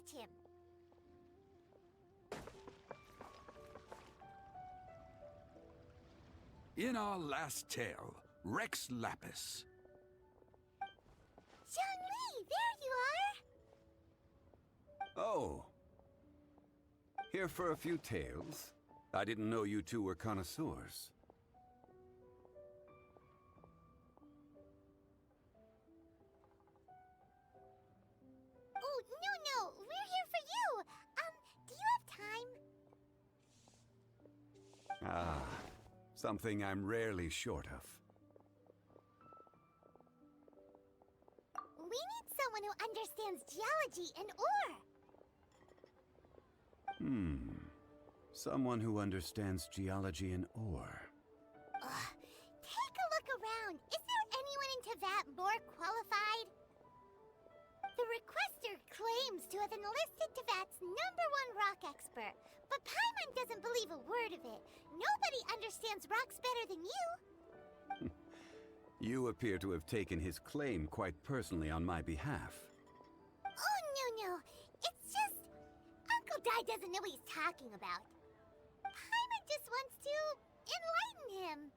catch him. In our last tale, Rex Lapis. Zhongli, there you are! Oh. Here for a few tales. I didn't know you two were connoisseurs. Oh, no, we're here for you! Do you have time? Ah, something I'm rarely short of. We need someone who understands geology and ore. Someone who understands geology and ore. Take a look around. Is there anyone in Teyvat more qualified? The requester claims to have enlisted Teyvat's #1 rock expert, but Paimon doesn't believe a word of it. Nobody understands rocks better than you. You appear to have taken his claim quite personally on my behalf. Oh, no. It's just... Uncle Dai doesn't know what he's talking about. Paimon just wants to enlighten him.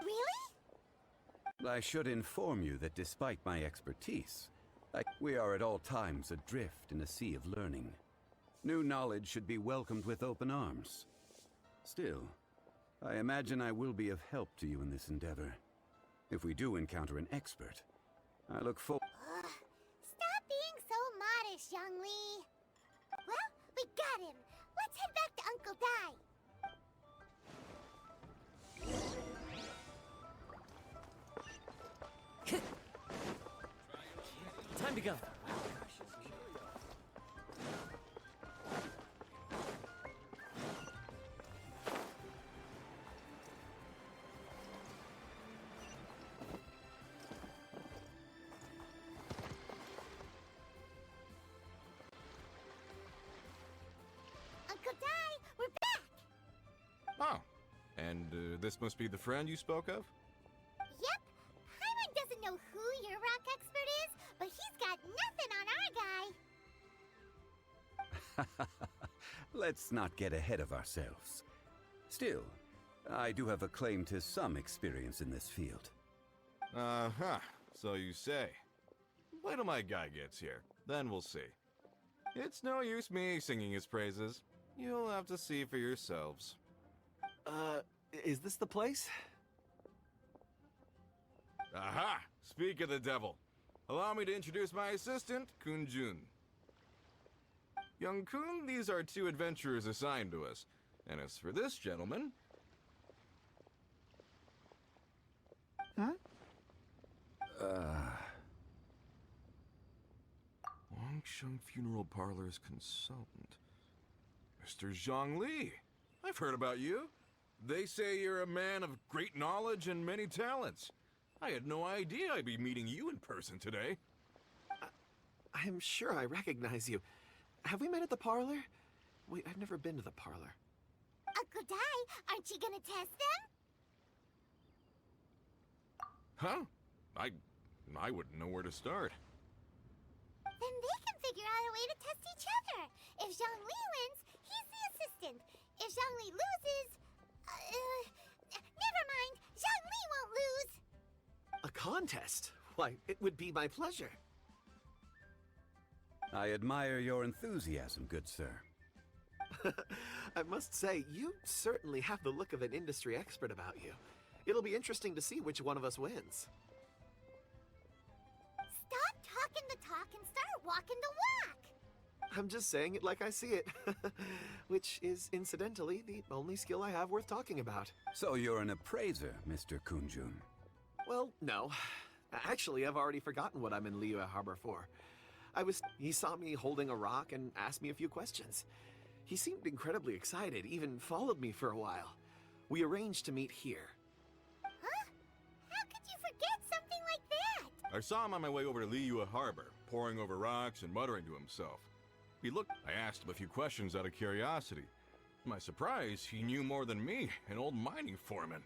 Really? I should inform you that despite my expertise, we are at all times adrift in a sea of learning. New knowledge should be welcomed with open arms. Still, I imagine I will be of help to you in this endeavor. If we do encounter an expert, I look forward... Stop being so modest, Zhongli. Well, we got him. Let's head back to Uncle Dai. Time to go. Uncle Dai, we're back! Oh, and this must be the friend you spoke of? Yep. Paimon doesn't know who your rock expert is, but he's got nothing on our guy. Let's not get ahead of ourselves. Still, I do have a claim to some experience in this field. Uh-huh, so you say. Wait till my guy gets here, then we'll see. It's no use me singing his praises. You'll have to see for yourselves. Is this the place? Aha! Speak of the devil. Allow me to introduce my assistant, Kun Jun. Young Kun, these are 2 adventurers assigned to us. And as for this gentleman... Wangsheng Funeral Parlor's consultant. Mr. Zhongli. I've heard about you. They say you're a man of great knowledge and many talents. I had no idea I'd be meeting you in person today. I'm sure I recognize you. Have we met at the parlor? Wait, I've never been to the parlor. Uncle Dai, aren't you gonna test them? Huh? I wouldn't know where to start. Then they can figure out a way to test each other. If Zhongli wins, he's the assistant. If Zhongli loses... never mind. Zhongli won't lose. A contest? Why, it would be my pleasure. I admire your enthusiasm, good sir. I must say, you certainly have the look of an industry expert about you. It'll be interesting to see which one of us wins. Stop talking the talk and start walking the walk. I'm just saying it like I see it. Which is, incidentally, the only skill I have worth talking about. So you're an appraiser, Mr. Kunjun. Well, no. Actually, I've already forgotten what I'm in Liyue Harbor for. He saw me holding a rock and asked me a few questions. He seemed incredibly excited, even followed me for a while. We arranged to meet here. Huh? How could you forget something like that? I saw him on my way over to Liyue Harbor, poring over rocks and muttering to himself. I asked him a few questions out of curiosity. To my surprise, he knew more than me, an old mining foreman.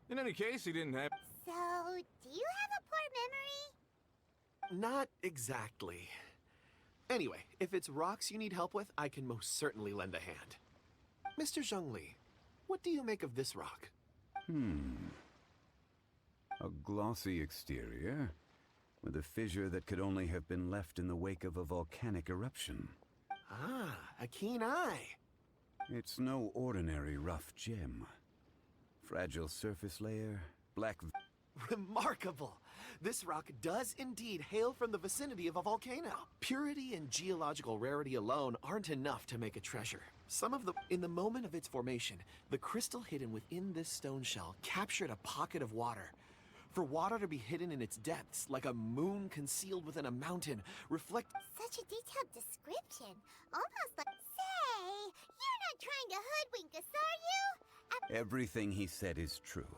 In any case, he didn't have... So, Not exactly. Anyway, if it's rocks you need help with, I can most certainly lend a hand. Mr. Zhongli, what do you make of this rock? A glossy exterior, with a fissure that could only have been left in the wake of a volcanic eruption. Ah, a keen eye. It's no ordinary rough gem. Fragile surface layer, black... Remarkable! This rock does indeed hail from the vicinity of a volcano. Purity and geological rarity alone aren't enough to make a treasure. In the moment of its formation, the crystal hidden within this stone shell captured a pocket of water. For water to be hidden in its depths, like a moon concealed within a mountain, Such a detailed description. Almost like... Say, you're not trying to hoodwink us, are you? Everything he said is true.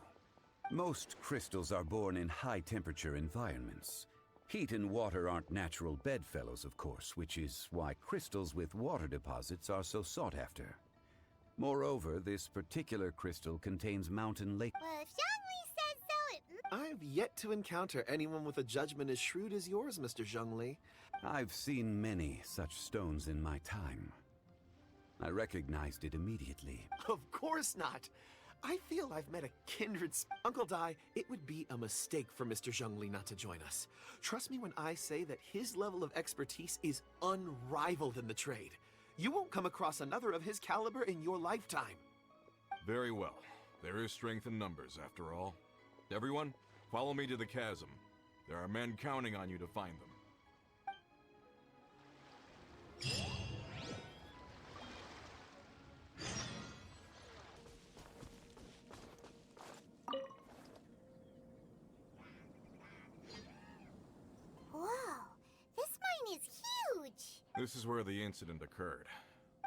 Most crystals are born in high-temperature environments. Heat and water aren't natural bedfellows, of course, which is why crystals with water deposits are so sought after. Moreover, this particular crystal contains mountain lake... Well, if Zhongli says so, it... I've yet to encounter anyone with a judgment as shrewd as yours, Mr. Zhongli. I've seen many such stones in my time. I recognized it immediately. Of course not. I feel I've met a kindred Uncle Dai, it would be a mistake for Mr. Zhongli not to join us. Trust me when I say that his level of expertise is unrivaled in the trade. You won't come across another of his caliber in your lifetime. Very well. There is strength in numbers, after all. Everyone, follow me to the chasm. There are men counting on you to find them. Whoa, this mine is huge! This is where the incident occurred.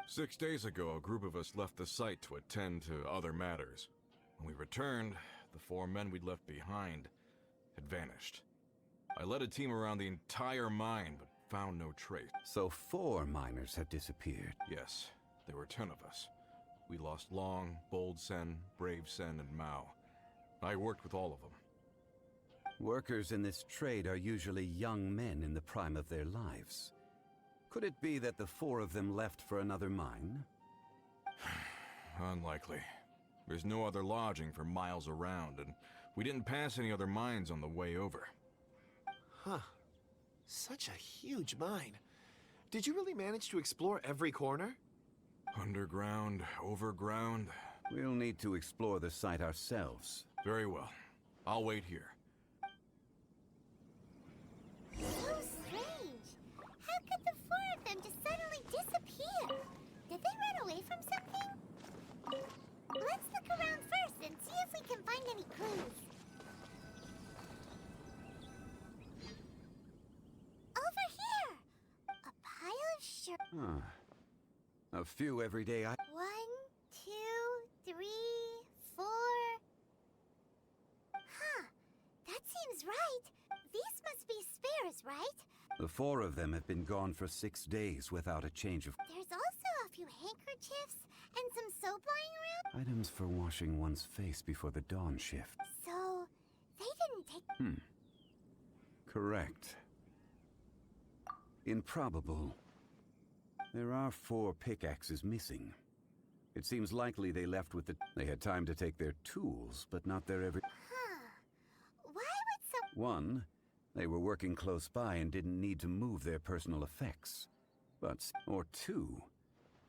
6 days ago, a group of us left the site to attend to other matters. When we returned, the 4 men we'd left behind had vanished. I led a team around the entire mine, but found no trace. So 4 miners have disappeared. Yes, there were 10 of us. We lost Long, Bold Sen, Brave Sen, and Mao. I worked with all of them. Workers in this trade are usually young men in the prime of their lives. Could it be that the 4 of them left for another mine? Unlikely. There's no other lodging for miles around, and we didn't pass any other mines on the way over. Huh. Such a huge mine. Did you really manage to explore every corner? Underground, overground. We'll need to explore the site ourselves. Very well. I'll wait here. So strange. How could the 4 of them just suddenly disappear? Did they run away from something? Let's look around first and see if we can find any clues. Over here! A pile of shirt. Huh. A few everyday items. 1, 2, 3, 4. Huh. That seems right. These must be spares, right? The 4 of them have been gone for 6 days without a change of... There's also a few handkerchiefs and some soap lying around. Items for washing one's face before the dawn shift. So, they didn't take... Correct. Improbable. There are 4 pickaxes missing. It seems likely they left with the... They had time to take their tools, but not their every... Huh. Why would some... 1, they were working close by and didn't need to move their personal effects. Or 2,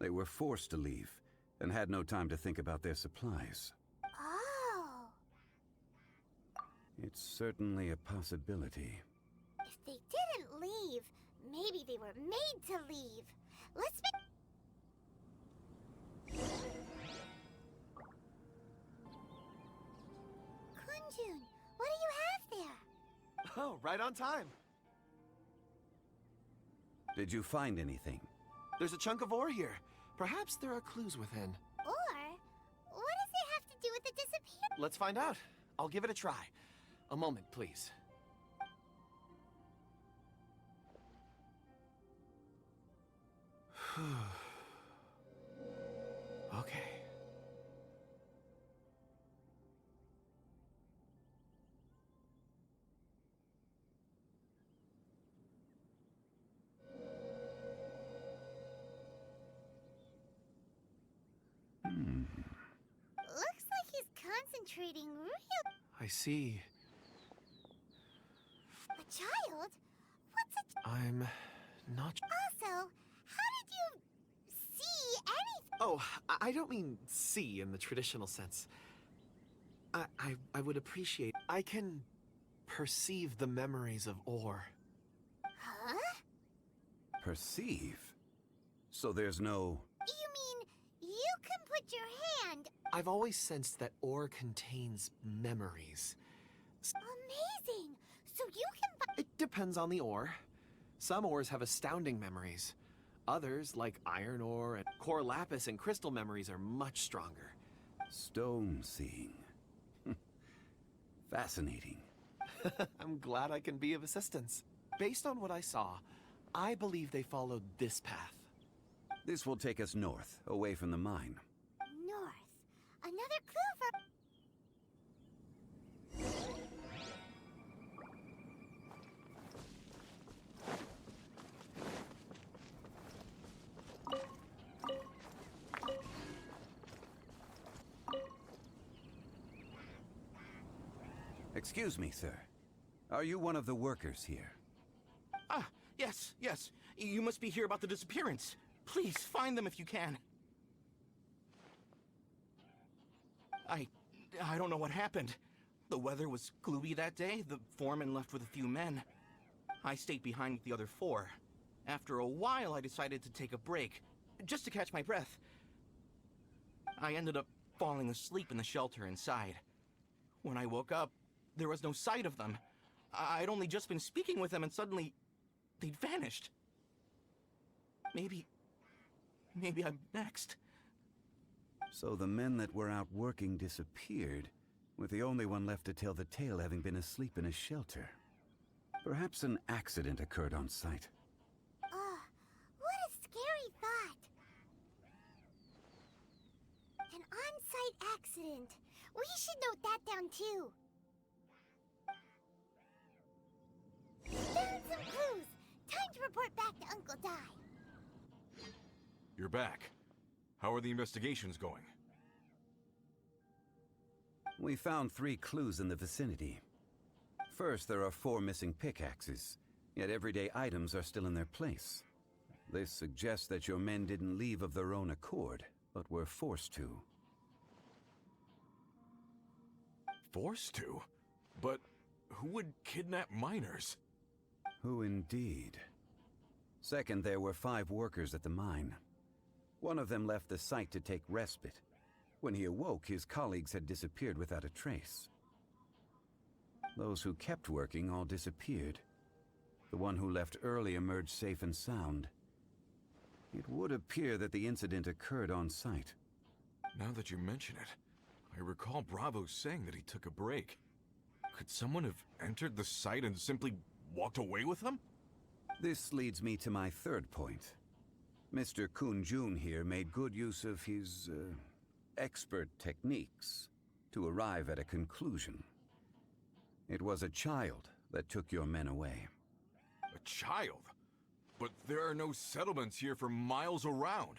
they were forced to leave and had no time to think about their supplies. Oh. It's certainly a possibility. If they didn't leave, maybe they were made to leave. Let's make... Kunjun, what do you have there? Oh, right on time. Did you find anything? There's a chunk of ore here. Perhaps there are clues within. Or, what does it have to do with the disappearance? Let's find out. I'll give it a try. A moment, please. Okay. concentrating real... I see. A child? What's a... I'm not... Also, how did you see anything? Oh, I don't mean see in the traditional sense. I would appreciate... I can perceive the memories of ore. Huh? Perceive? So there's no... You mean you can put your hand... I've always sensed that ore contains memories. Amazing! So you can... It depends on the ore. Some ores have astounding memories. Others, like iron ore and core lapis and crystal memories, are much stronger. Stone seeing. Fascinating. I'm glad I can be of assistance. Based on what I saw, I believe they followed this path. This will take us north, away from the mine. North. Another clue for... Excuse me, sir. Are you one of the workers here? Ah, yes. You must be here about the disappearance. Please, find them if you can. I don't know what happened. The weather was gloomy that day. The foreman left with a few men. I stayed behind with the other 4. After a while, I decided to take a break, just to catch my breath. I ended up falling asleep in the shelter inside. When I woke up, there was no sight of them. I'd only just been speaking with them and suddenly, they'd vanished. Maybe I'm next. So the men that were out working disappeared, with the only one left to tell the tale having been asleep in a shelter. Perhaps an accident occurred on site. What a scary thought. An on-site accident. We should note that down too. Found some clues. Time to report back to Uncle Di. You're back. How are the investigations going? We found 3 clues in the vicinity. First, there are 4 missing pickaxes, yet everyday items are still in their place. This suggests that your men didn't leave of their own accord, but were forced to. Forced to? But who would kidnap miners? Who indeed? Second, there were 5 workers at the mine. One of them left the site to take respite. When he awoke, his colleagues had disappeared without a trace. Those who kept working all disappeared. The one who left early emerged safe and sound. It would appear that the incident occurred on site. Now that you mention it, I recall Bravo saying that he took a break. Could someone have entered the site and simply walked away with them? This leads me to my 3rd point. Mr. Kun-jun here made good use of his, expert techniques to arrive at a conclusion. It was a child that took your men away. A child? But there are no settlements here for miles around.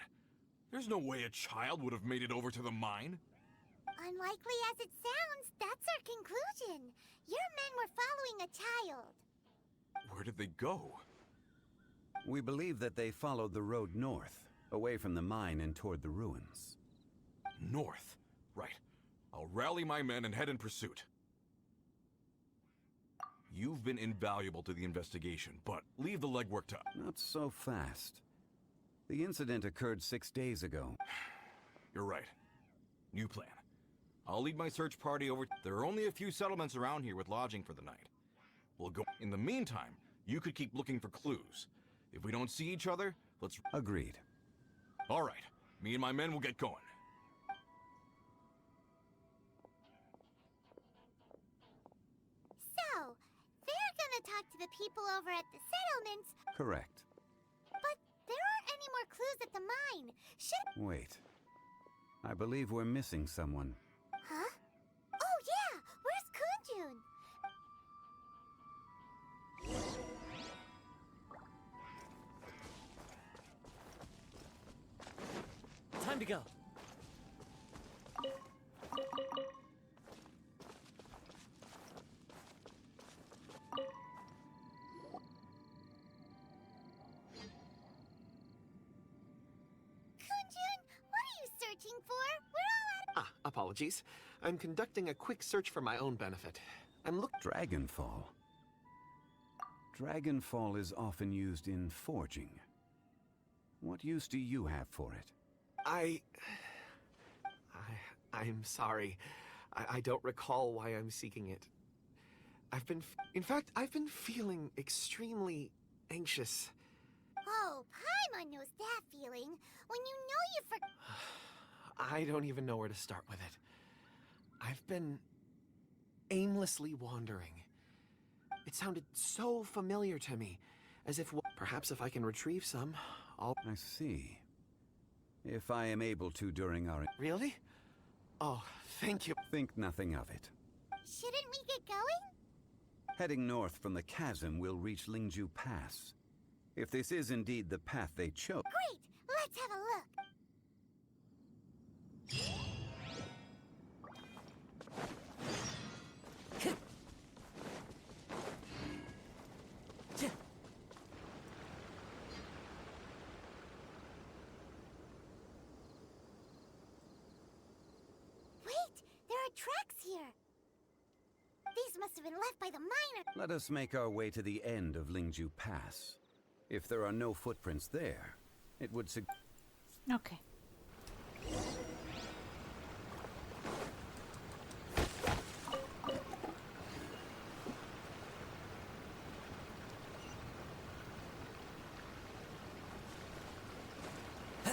There's no way a child would have made it over to the mine. Unlikely as it sounds, that's our conclusion. Your men were following a child. Where did they go? We believe that they followed the road north, away from the mine and toward the ruins. North. Right. I'll rally my men and head in pursuit. You've been invaluable to the investigation, but leave the legwork to... Not so fast. The incident occurred 6 days ago. You're right. New plan. I'll lead my search party over... There are only a few settlements around here with lodging for the night. We'll go... In the meantime, you could keep looking for clues. If we don't see each other, let's... Agreed. All right. Me and my men will get going. So, they're gonna talk to the people over at the settlements, Correct. but there aren't any more clues at the mine. Should... Wait. I believe we're missing someone. Huh? Oh yeah! Where's Kunjun? Time to go. apologies. I'm conducting a quick search for my own benefit. I'm Dragonfall. Dragonfall is often used in forging. What use do you have for it? I'm sorry. I don't recall why I'm seeking it. In fact, I've been feeling extremely anxious. Oh, Paimon knows that feeling. When you know you forgot. I don't even know where to start with it. I've been aimlessly wandering. It sounded so familiar to me, as if perhaps if I can retrieve some, I'll... I see. If I am able to during our... Really? Oh, thank you. Think nothing of it. Shouldn't we get going? Heading north from the chasm, we'll reach Lingju Pass. If this is indeed the path they chose... Great! Let's have a look. Wait! There are tracks here! These must have been left by the miner. Let us make our way to the end of Lingju Pass. If there are no footprints there, it would Ok.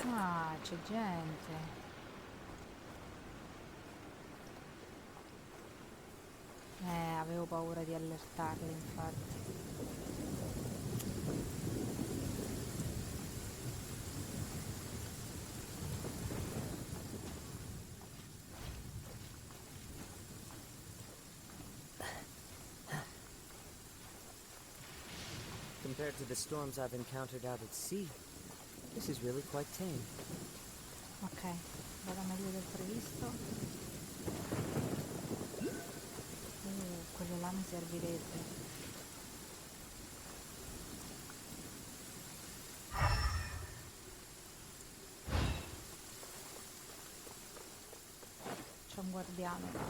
Ah, c'è gente. Avevo paura di allertarli, infatti. Compared to the storms I've encountered out at sea, this is really quite tame. Ok, vado meglio del previsto. Quello là mi servirebbe. C'è un guardiano là.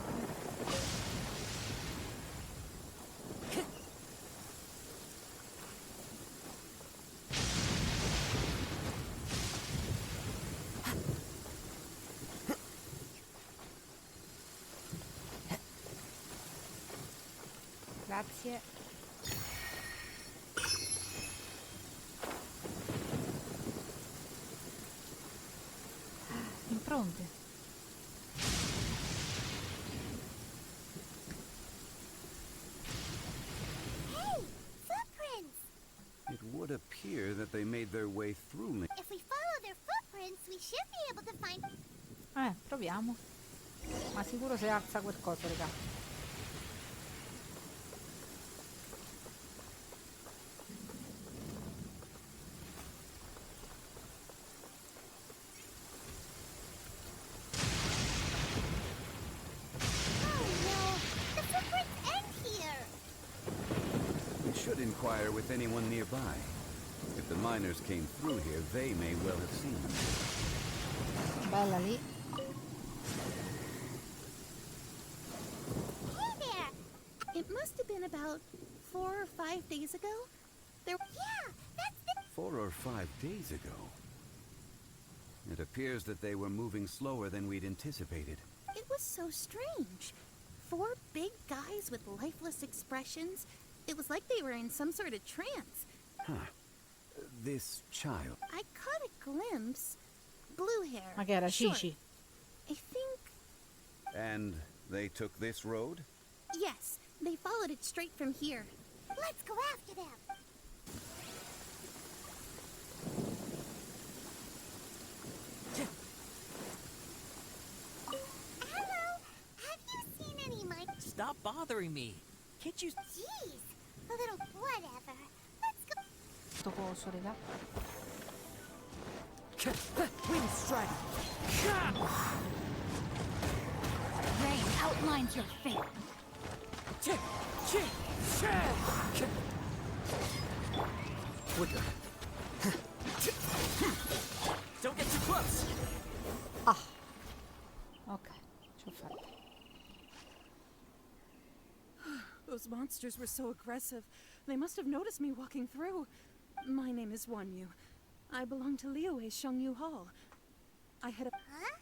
Grazie. Impronte. Hey! Footprints! It would appear that they made their way through If we follow their footprints, we should be able to find... Proviamo. Ma sicuro se alza quel coso, raga. Inquire with anyone nearby. If the miners came through here, they may well have seen them. Bella lì. Hey there! It must have been about 4 or 5 days ago. Yeah, that's the... 4 or 5 days ago. It appears that they were moving slower than we'd anticipated. It was so strange. 4 big guys with lifeless expressions. It was like they were in some sort of trance. Huh. This child. I caught a glimpse. Blue hair. Ma che era short. Cici? I think... And they took this road? Yes, they followed it straight from here. Let's go after them. Hello, have you seen any miners? Stop bothering me. Can't you... Jeez, a little whatever. Let's go. Sto coso, raga. Wind strike. Rain outlines your fate. Quicker. Don't get too close. Ah. Ok, ci ho Those monsters were so aggressive. They must have noticed me walking through. My name is Wanyu. I belong to Liyue Shengyu Hall. I had a... Huh?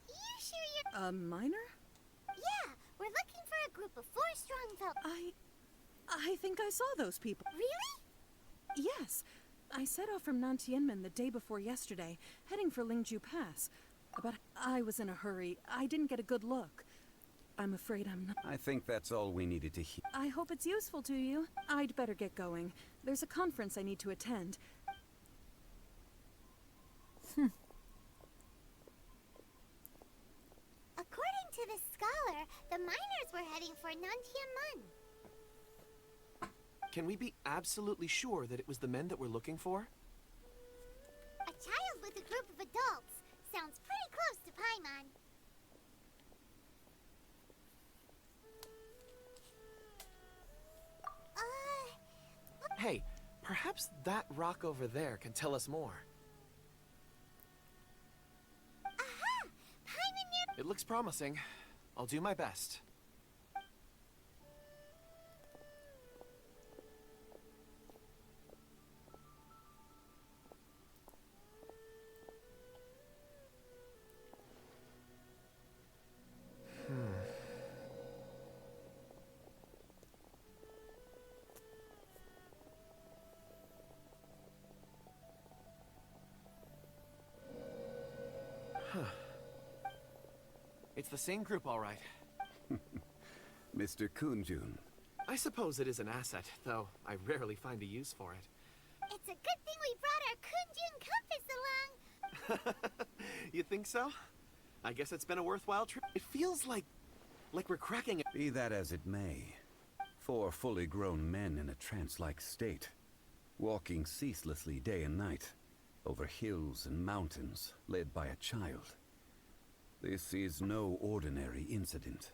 You sure you're... A minor? Yeah, we're looking for a group of 4 strong folk. I think I saw those people. Really? Yes. I set off from Nantianmen the day before yesterday, heading for Lingju Pass. But I was in a hurry. I didn't get a good look. I'm afraid I'm not... I think that's all we needed to hear. I hope it's useful to you. I'd better get going. There's a conference I need to attend. According to the scholar, the miners were heading for Nantianmen. Can we be absolutely sure that it was the men that we're looking for? A child with a group of adults. Sounds pretty close to Paimon. Hey, perhaps that rock over there can tell us more. Aha! Paimon near... It looks promising. I'll do my best. It's the same group, all right. Mr. Kunjun. I suppose it is an asset, though I rarely find a use for it. It's a good thing we brought our Kunjun compass along. You think so? I guess it's been a worthwhile trip. It feels like we're cracking it. Be that as it may, 4 fully grown men in a trance-like state, walking ceaselessly day and night, over hills and mountains, led by a child. This is no ordinary incident.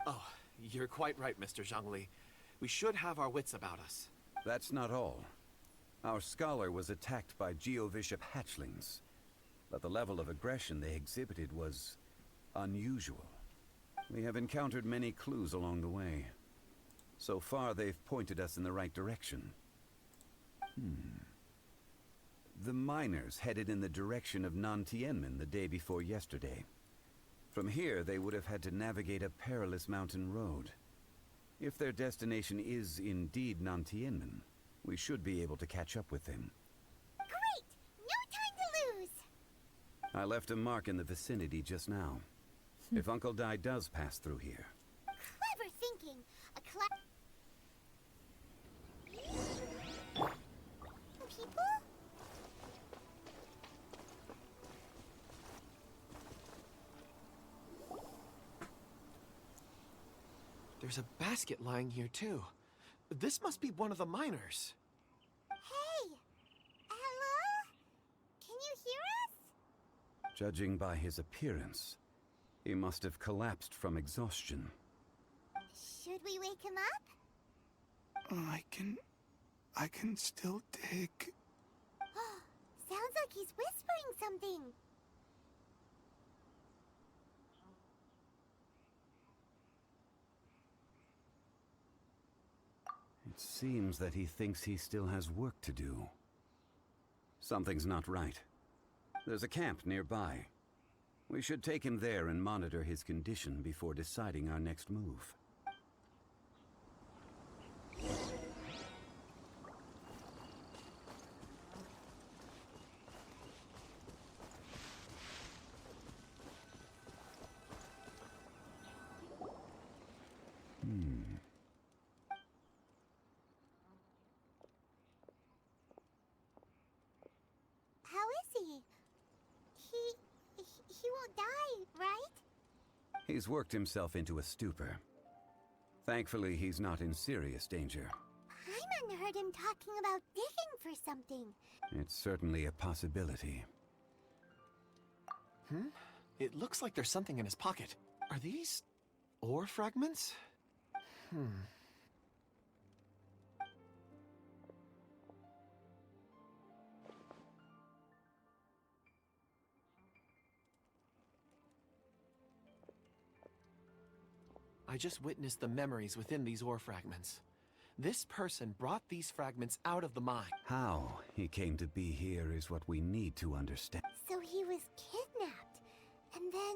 Oh, you're quite right, Mr. Zhongli. We should have our wits about us. That's not all. Our scholar was attacked by Geovishap hatchlings, but the level of aggression they exhibited was unusual. We have encountered many clues along the way. So far, they've pointed us in the right direction. The miners headed in the direction of Nantianmen the day before yesterday. From here, they would have had to navigate a perilous mountain road. If their destination is indeed Nantianmen, we should be able to catch up with them. Great! No time to lose! I left a mark in the vicinity just now. If Uncle Dai does pass through here. Clever thinking. People? There's a basket lying here, too. This must be one of the miners. Hey! Hello? Can you hear us? Judging by his appearance, he must have collapsed from exhaustion. Should we wake him up? I can still dig. Sounds like he's whispering something. It seems that he thinks he still has work to do. Something's not right. There's a camp nearby. We should take him there and monitor his condition before deciding our next move. How is he? He won't die, right? He's worked himself into a stupor. Thankfully, he's not in serious danger. Paimon heard him talking about digging for something. It's certainly a possibility. It looks like there's something in his pocket. Are these ore fragments? I just witnessed the memories within these ore fragments. This person brought these fragments out of the mine. How he came to be here is what we need to understand. So he was kidnapped and then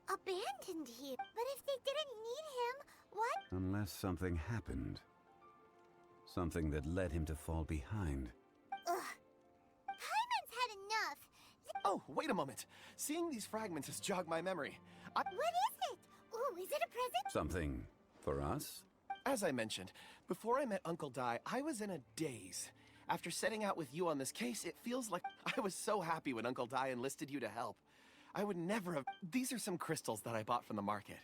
abandoned here. But if they didn't need him, what? Unless something happened. Something that led him to fall behind. Ugh. Paimon's had enough. Oh, wait a moment. Seeing these fragments has jogged my memory. What is it? Ooh, is it a present? Something for us? As I mentioned, before I met Uncle Dai, I was in a daze. After setting out with you on this case, it feels like I was so happy when Uncle Dai enlisted you to help. I would never have... These are some crystals that I bought from the market.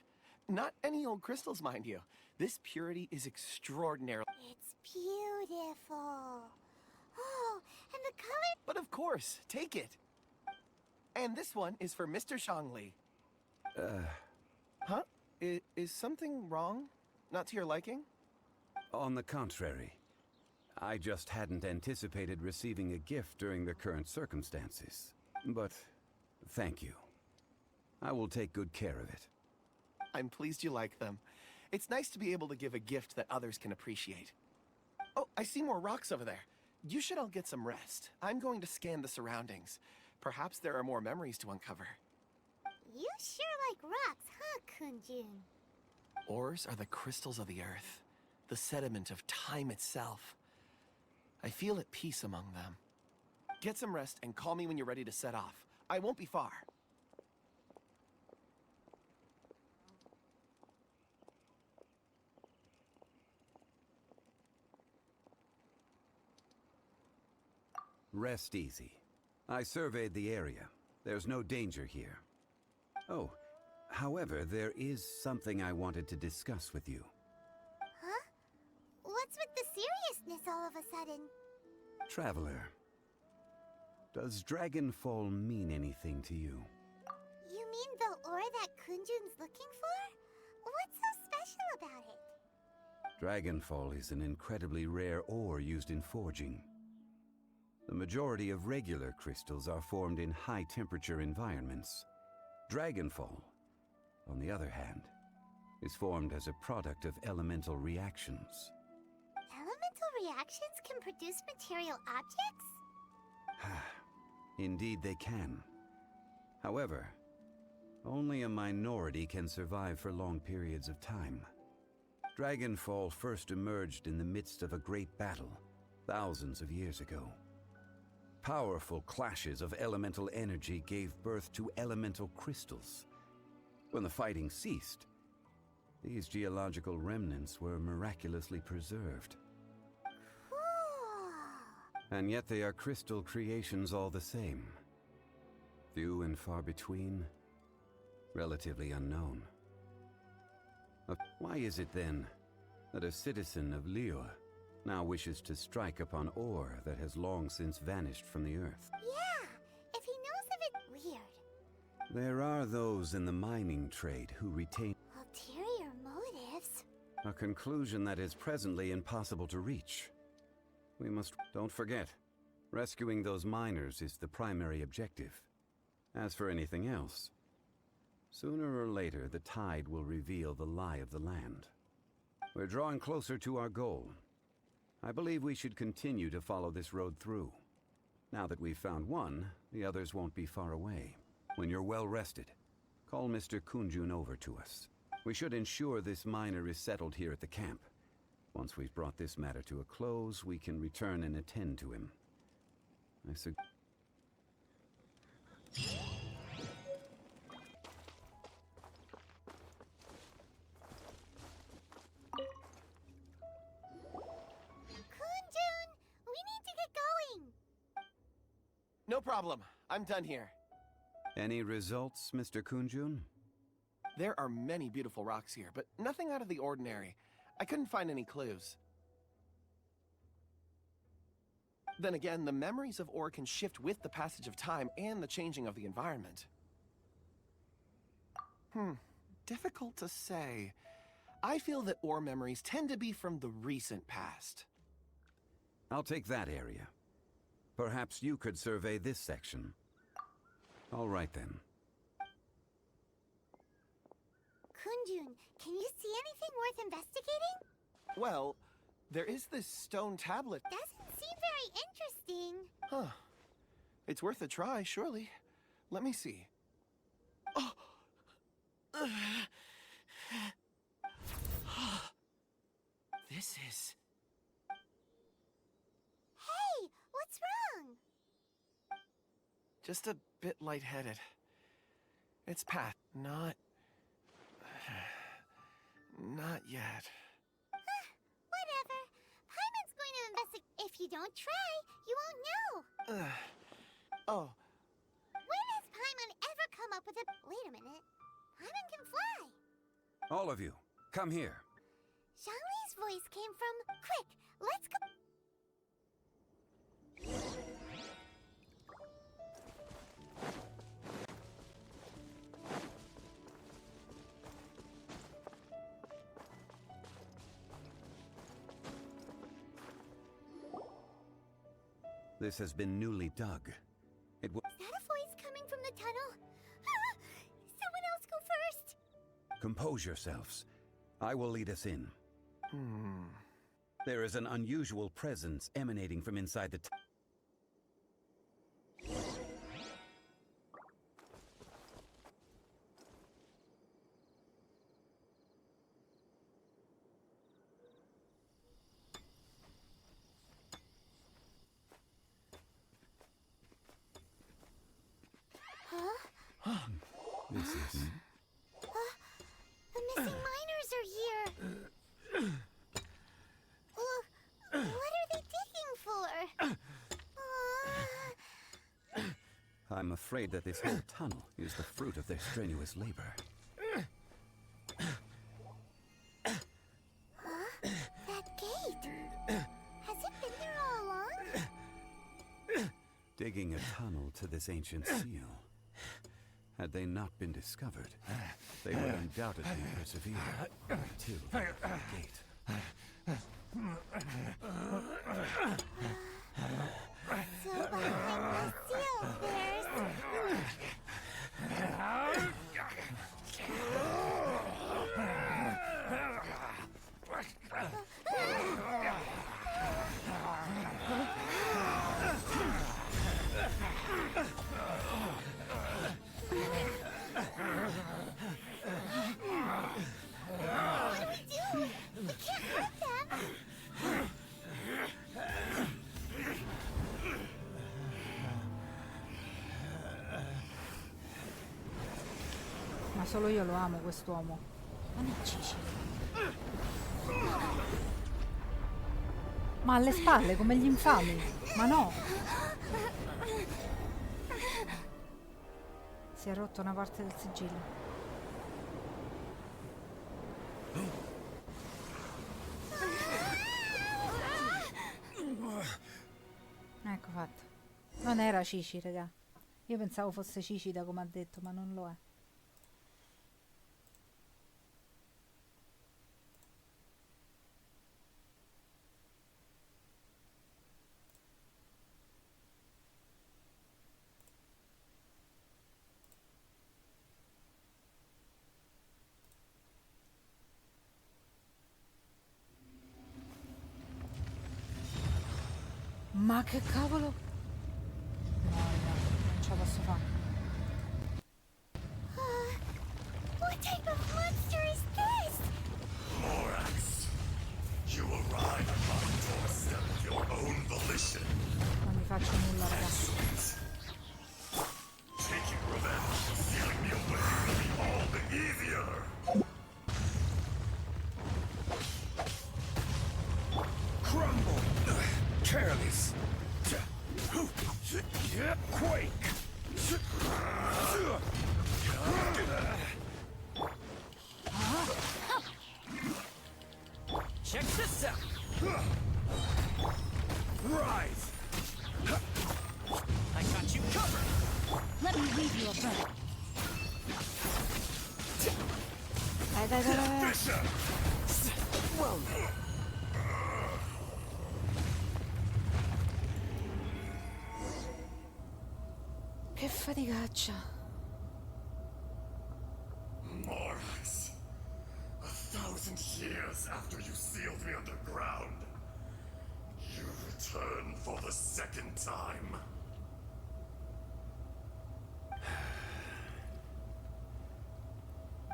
Not any old crystals, mind you. This purity is extraordinary. It's beautiful. Oh, and the color... But of course, take it. And this one is for Mr. Zhongli. Huh? Is something wrong? Not to your liking? On the contrary. I just hadn't anticipated receiving a gift during the current circumstances. But thank you. I will take good care of it. I'm pleased you like them. It's nice to be able to give a gift that others can appreciate. Oh, I see more rocks over there. You should all get some rest. I'm going to scan the surroundings. Perhaps there are more memories to uncover. You sure like rocks, huh, Kunjun? Ores are the crystals of the earth, the sediment of time itself. I feel at peace among them. Get some rest and call me when you're ready to set off. I won't be far. Rest easy. I surveyed the area. There's no danger here. Oh, however, there is something I wanted to discuss with you. Huh? What's with the seriousness all of a sudden? Traveler, does Dragonfall mean anything to you? You mean the ore that Kunjun's looking for? What's so special about it? Dragonfall is an incredibly rare ore used in forging. The majority of regular crystals are formed in high-temperature environments. Dragonfall, on the other hand, is formed as a product of elemental reactions. Elemental reactions can produce material objects? Indeed they can. However, only a minority can survive for long periods of time. Dragonfall first emerged in the midst of a great battle, thousands of years ago. Powerful clashes of elemental energy gave birth to elemental crystals. When the fighting ceased, these geological remnants were miraculously preserved. Cool. And yet they are crystal creations all the same. Few and far between, relatively unknown. Why is it then that a citizen of Liyue now wishes to strike upon ore that has long since vanished from the earth? Yeah, if he knows of it, weird. There are those in the mining trade who retain Ulterior motives? a conclusion that is presently impossible to reach. We must... Don't forget, rescuing those miners is the primary objective. As for anything else, sooner or later the tide will reveal the lie of the land. We're drawing closer to our goal. I believe we should continue to follow this road through. Now that we've found one, the others won't be far away. When you're well rested, call Mr. Kunjun over to us. We should ensure this miner is settled here at the camp. Once we've brought this matter to a close, we can return and attend to him. No problem. I'm done here. Any results, Mr. Kunjun? There are many beautiful rocks here, but nothing out of the ordinary. I couldn't find any clues. Then again, the memories of ore can shift with the passage of time and the changing of the environment. Difficult to say. I feel that ore memories tend to be from the recent past. I'll take that area. Perhaps you could survey this section. All right then. Kunjun. Can you see anything worth investigating? Well, there is this stone tablet. Doesn't seem very interesting. Huh. It's worth a try, surely. Let me see. Oh! This is... Hey, what's wrong? just a bit lightheaded. It's path, not yet. Whatever. Paimon's going to investigate. If you don't try, you won't know. Oh, When has Paimon ever come up with a... Wait a minute. Paimon can fly. All of you, come here. Zhongli's voice came from... Quick, let's go... This has been newly dug. It will... Is that a voice coming from the tunnel? Someone else go first. Compose yourselves. I will lead us in. There is an unusual presence emanating from inside the... This is... The missing miners are here. What are they digging for? I'm afraid that this whole tunnel is the fruit of their strenuous labor. That gate. Has it been there all along? Digging a tunnel to this ancient seal. Had they not been discovered, they would undoubtedly persevere until the gate. So behind the seal, there's... What do we do? We can't hurt them. Ma solo io lo amo quest'uomo. Ma alle spalle come gli infami. Ma no. Si è rotto una parte del sigillo. Ecco fatto. Non era Cici, raga. Io pensavo fosse Cicida come ha detto, ma non lo è. Ma che cavolo? No, non ce la posso fare. What type of monster is this? Morax, you arrive at my doorstep of your own volition. Non mi faccio nulla, ragazzi. Taking revenge, sealing me away will be all the easier. Crumble, careless. Quake. Check this out. Rise. I got you covered. Let me leave you a breath. Dai. Well, Che faticaccia. Morax, Years after you sealed me underground, you return for the second time.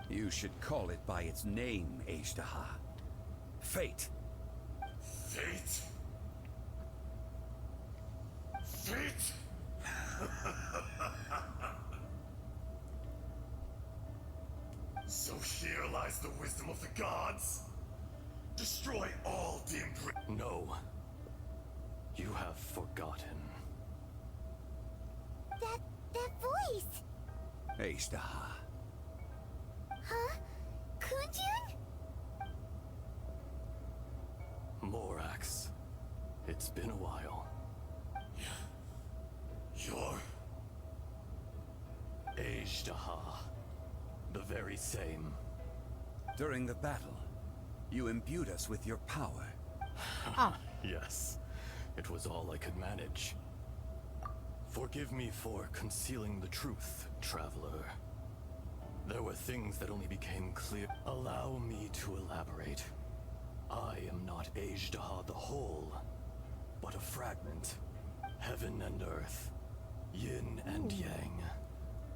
You should call it by its name, Ajdaha. Fate. Fate? Fate? So here lies the wisdom of the gods. Destroy all deemed. No. You have forgotten. That voice! Ajdaha. Huh? Kunjun? Morax. It's been a while. You're... Ajdaha. The very same. During the battle, you imbued us with your power. Ah. Yes. It was all I could manage. Forgive me for concealing the truth, traveler. There were things that only became clear. Allow me to elaborate. I am not Ajdaha the whole, but a fragment. Heaven and earth. Yin and yang.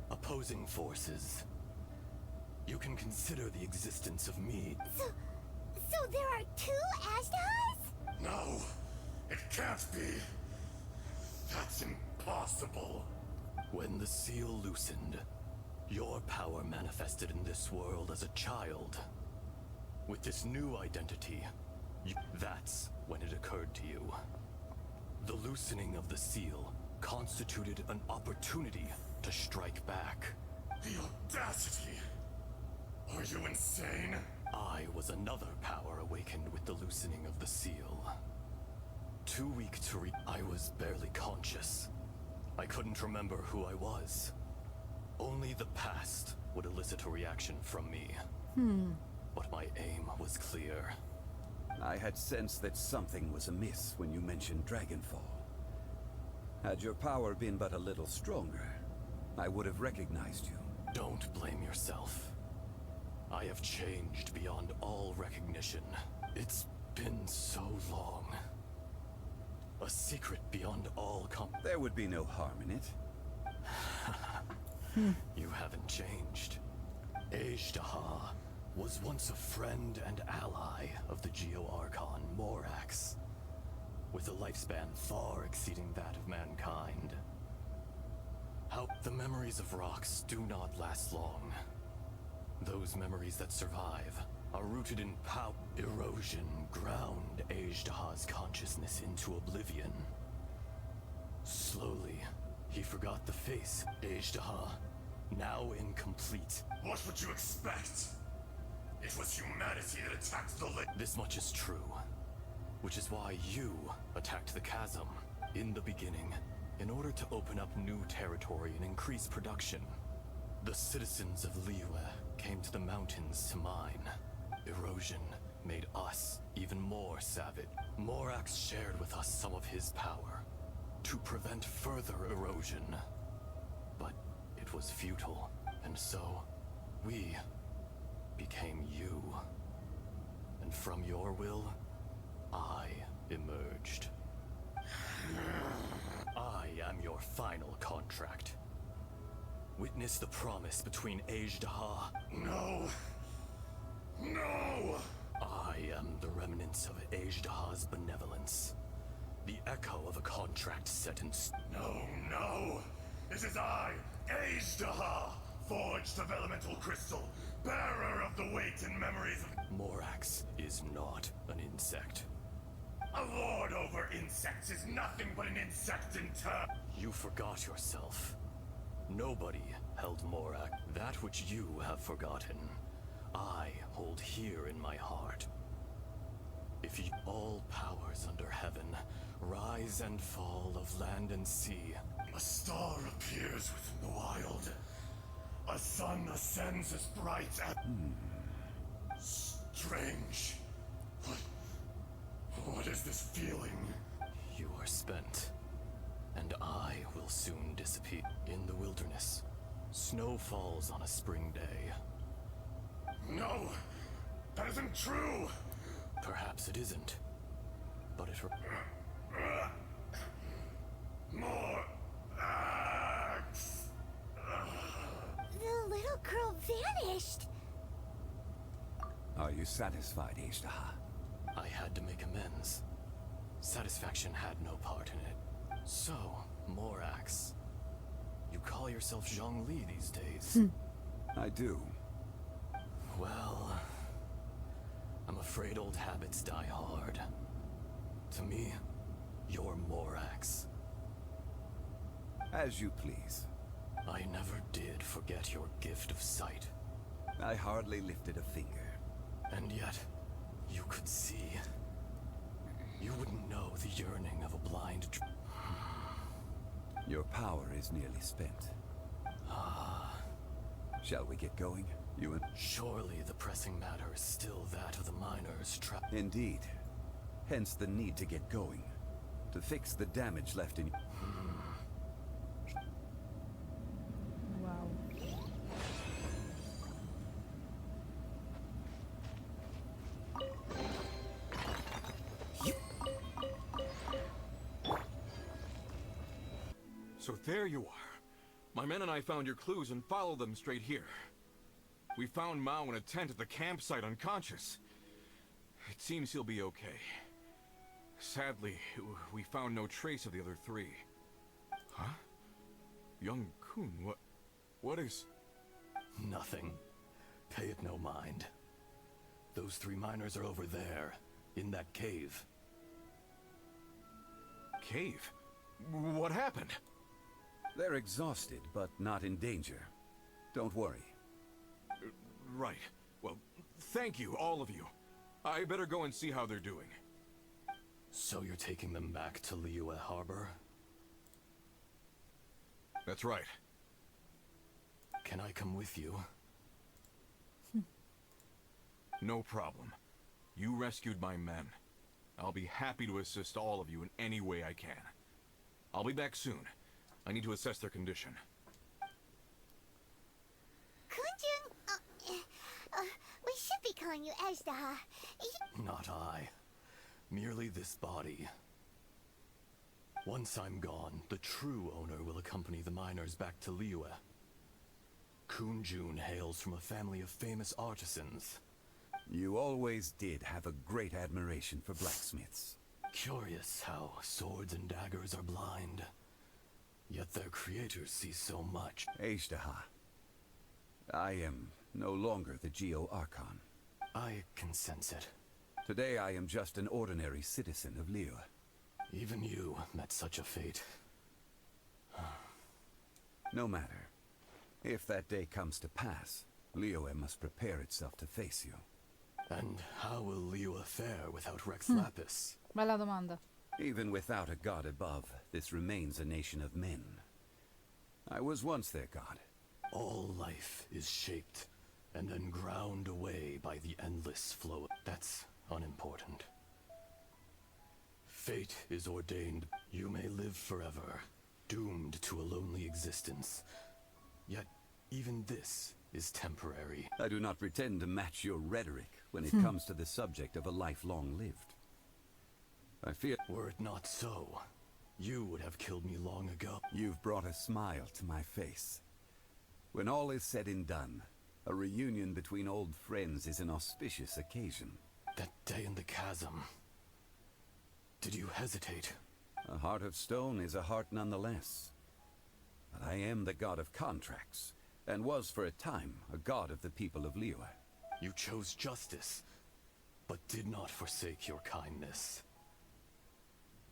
Opposing forces. You can consider the existence of me. So there are two Ajdahas? No, it can't be. That's impossible. When the seal loosened, your power manifested in this world as a child. With this new identity, that's when it occurred to you. The loosening of the seal constituted an opportunity to strike back. The audacity! Are you insane? I was another power awakened with the loosening of the seal. Too weak to I was barely conscious. I couldn't remember who I was. Only the past would elicit a reaction from me. But my aim was clear. I had sensed that something was amiss when you mentioned Dragonfall. Had your power been but a little stronger, I would have recognized you. Don't blame yourself. I have changed beyond all recognition. It's been so long. A secret beyond all There would be no harm in it. You haven't changed. Ajdaha was once a friend and ally of the Geo-Archon Morax, with a lifespan far exceeding that of mankind. How the memories of rocks do not last long. Those memories that survive are rooted in power. Erosion ground Ajdaha's consciousness into oblivion. Slowly, he forgot the face. Ajdaha, now incomplete. What would you expect? It was humanity that attacked the lake. This much is true, which is why you attacked the chasm in the beginning, in order to open up new territory and increase production. The citizens of Liyue came to the mountains to mine. Erosion made us even more savage. Morax shared with us some of his power to prevent further erosion. But it was futile, and so we became you. And from your will, I emerged. I am your final contract. Witness the promise between Ajdaha. No! No! I am the remnants of Ajdaha's benevolence. The echo of a contract set in No, no! It is I, Ajdaha, forged of elemental crystal, bearer of the weight and memories of... Morax is not an insect. A lord over insects is nothing but an insect in turn. You forgot yourself. Nobody held Morax. That which you have forgotten, I hold here in my heart. If you... All powers under heaven rise and fall of land and sea. A star appears within the wild. A sun ascends as bright as... Strange. What is this feeling? You are spent, and I will soon disappear. In the wilderness, snow falls on a spring day. No! That isn't true! Perhaps it isn't. But it... More axe! The little girl vanished! Are you satisfied, Ishtaha? I had to make amends. Satisfaction had no part in it. So, Morax, you call yourself Zhongli these days? I do. Well, I'm afraid old habits die hard. To me, you're Morax. As you please. I never did forget your gift of sight. I hardly lifted a finger. And yet, you could see. You wouldn't know the yearning of a blind Your power is nearly spent. Shall we get going? You and... Surely the pressing matter is still that of the miners trapped. Indeed. Hence the need to get going. To fix the damage left in... Wow. So there you are. My men and I found your clues and followed them straight here. We found Mao in a tent at the campsite unconscious. It seems he'll be okay. Sadly, we found no trace of the other three. Huh? Young Kun, what is... Nothing. Pay it no mind. Those three miners are over there, in that cave. Cave? What happened? They're exhausted, but not in danger. Don't worry. Right. Well, thank you, all of you. I better go and see how they're doing. So you're taking them back to Liyue Harbor? That's right. Can I come with you? No problem. You rescued my men. I'll be happy to assist all of you in any way I can. I'll be back soon. I need to assess their condition. Kunjun, we should be calling you Ajdaha. Not I. Merely this body. Once I'm gone, the true owner will accompany the miners back to Liyue. Kunjun hails from a family of famous artisans. You always did have a great admiration for blacksmiths. Curious how swords and daggers are blind. Yet their creators see so much. Ishtaha, I am no longer the Geo-Archon. I can sense it. Today I am just an ordinary citizen of Liyue. Even you met such a fate. No matter. If that day comes to pass, Liyue must prepare itself to face you. And how will Liyue fare without Rex Lapis? Bella domanda. Even without a god above, this remains a nation of men. I was once their god. All life is shaped and then ground away by the endless flow. That's unimportant. Fate is ordained. You may live forever, doomed to a lonely existence. Yet, even this is temporary. I do not pretend to match your rhetoric when it comes to the subject of a life long lived. I fear... Were it not so, you would have killed me long ago. You've brought a smile to my face. When all is said and done, a reunion between old friends is an auspicious occasion. That day in the chasm. Did you hesitate? A heart of stone is a heart nonetheless. But I am the god of contracts, and was for a time a god of the people of Liyue. You chose justice, but did not forsake your kindness.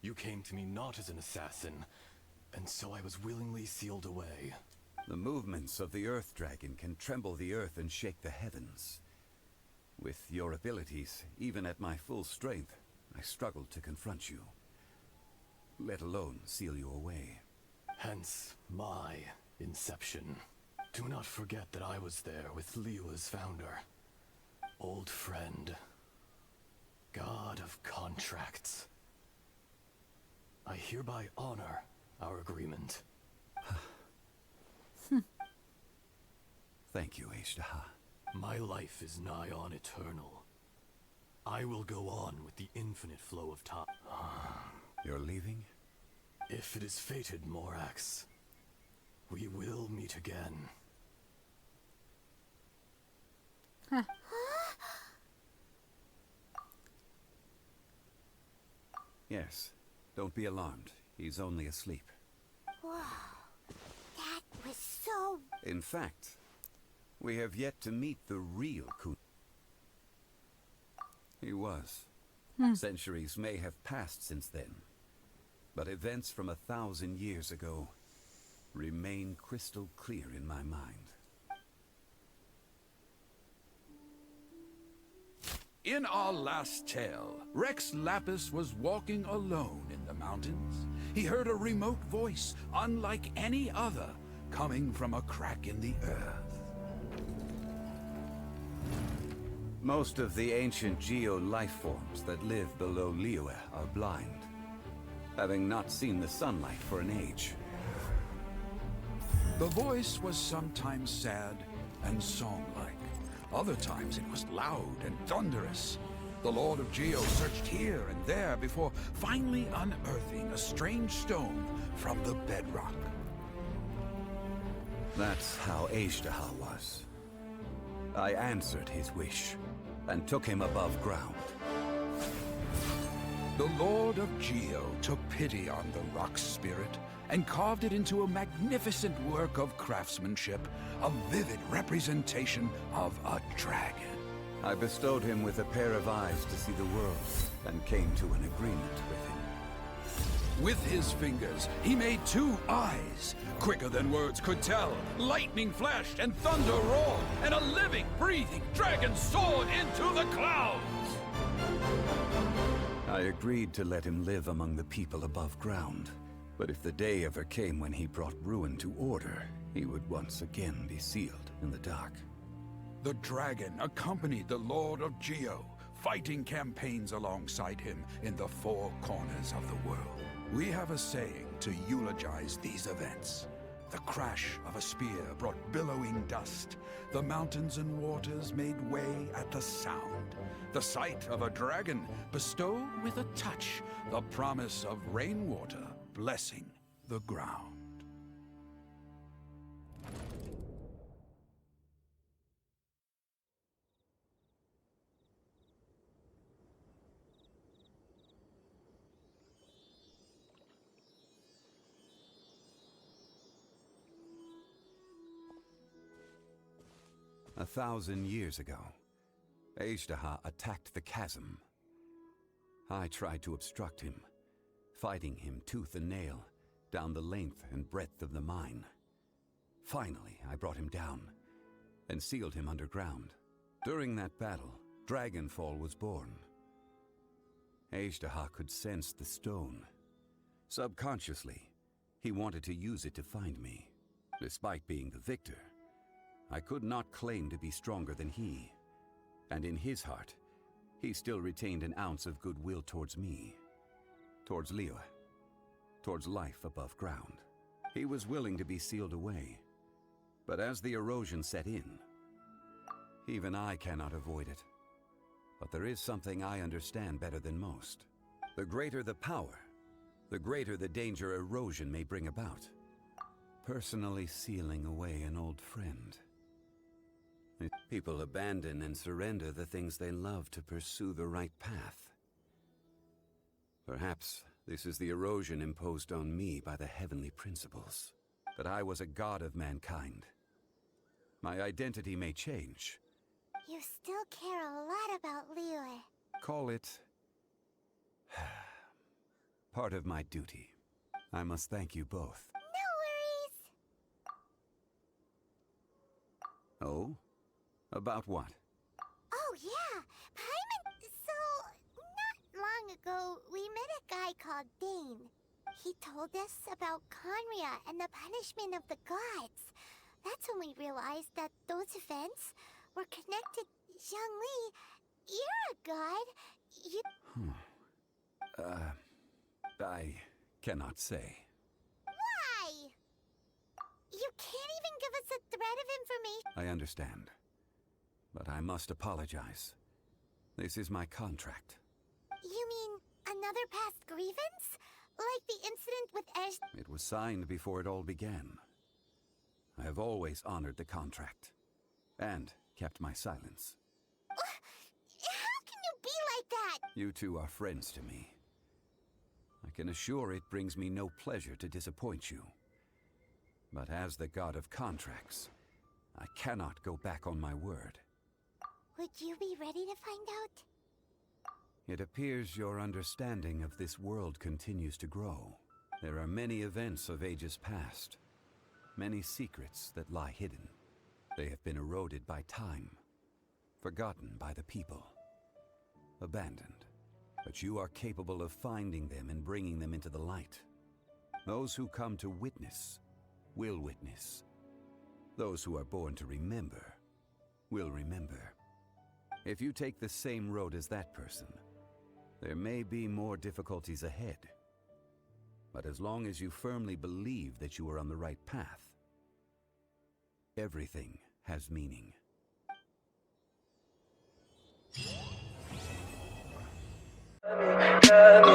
You came to me not as an assassin, and so I was willingly sealed away. The movements of the Earth Dragon can tremble the earth and shake the heavens. With your abilities, even at my full strength, I struggled to confront you. Let alone seal you away. Hence, my inception. Do not forget that I was there with Liyue's founder. Old friend. God of contracts. I hereby honor our agreement. Thank you, Ishtaha. My life is nigh on eternal. I will go on with the infinite flow of time. You're leaving? If it is fated, Morax, we will meet again. Huh. Yes. Don't be alarmed. He's only asleep. Whoa. That was so... In fact, we have yet to meet the real Kun. He was. Centuries may have passed since then, but events from 1,000 years ago remain crystal clear in my mind. In our last tale, Rex Lapis was walking alone in the mountains. He heard a remote voice, unlike any other, coming from a crack in the earth. Most of the ancient geo-life forms that live below Liyue are blind, having not seen the sunlight for an age. The voice was sometimes sad and song-like. Other times it was loud and thunderous. The Lord of Geo searched here and there before finally unearthing a strange stone from the bedrock. That's how Azhdaha was. I answered his wish and took him above ground. The Lord of Geo took pity on the rock spirit and carved it into a magnificent work of craftsmanship, a vivid representation of a dragon. I bestowed him with a pair of eyes to see the world and came to an agreement with him. With his fingers, he made 2 eyes, quicker than words could tell. Lightning flashed and thunder roared, and a living, breathing dragon soared into the clouds. I agreed to let him live among the people above ground. But if the day ever came when he brought ruin to order, he would once again be sealed in the dark. The dragon accompanied the Lord of Geo, fighting campaigns alongside him in the 4 corners of the world. We have a saying to eulogize these events. The crash of a spear brought billowing dust. The mountains and waters made way at the sound. The sight of a dragon bestowed with a touch the promise of rainwater blessing the ground. A 1,000 years ago, Azhdaha attacked the chasm. I tried to obstruct him, fighting him tooth and nail down the length and breadth of the mine. Finally, I brought him down and sealed him underground. During that battle, Dragonfall was born. Azhdaha could sense the stone. Subconsciously, he wanted to use it to find me. Despite being the victor, I could not claim to be stronger than he. And in his heart, he still retained an ounce of goodwill towards me. Towards Liyue. Towards life above ground. He was willing to be sealed away. But as the erosion set in, even I cannot avoid it. But there is something I understand better than most. The greater the power, the greater the danger erosion may bring about. Personally sealing away an old friend. People abandon and surrender the things they love to pursue the right path. Perhaps this is the erosion imposed on me by the heavenly principles. That I was a god of mankind. My identity may change. You still care a lot about Liyue. Call it... part of my duty. I must thank you both. No worries. Oh? About what? Oh, yeah. Paimon... So, not long ago, we met a guy called Dane. He told us about Conria and the punishment of the gods. That's when we realized that those events were connected. Zhongli, you're a god. I cannot say. Why? You can't even give us a thread of information. I understand. But I must apologize. This is my contract. You mean another past grievance? Like the incident with It was signed before it all began. I have always honored the contract. And kept my silence. How can you be like that? You two are friends to me. I can assure it brings me no pleasure to disappoint you. But as the god of contracts, I cannot go back on my word. Would you be ready to find out? It appears your understanding of this world continues to grow. There are many events of ages past, many secrets that lie hidden. They have been eroded by time, forgotten by the people, abandoned. But you are capable of finding them and bringing them into the light. Those who come to witness will witness. Those who are born to remember will remember. If you take the same road as that person, there may be more difficulties ahead. But as long as you firmly believe that you are on the right path, everything has meaning. Come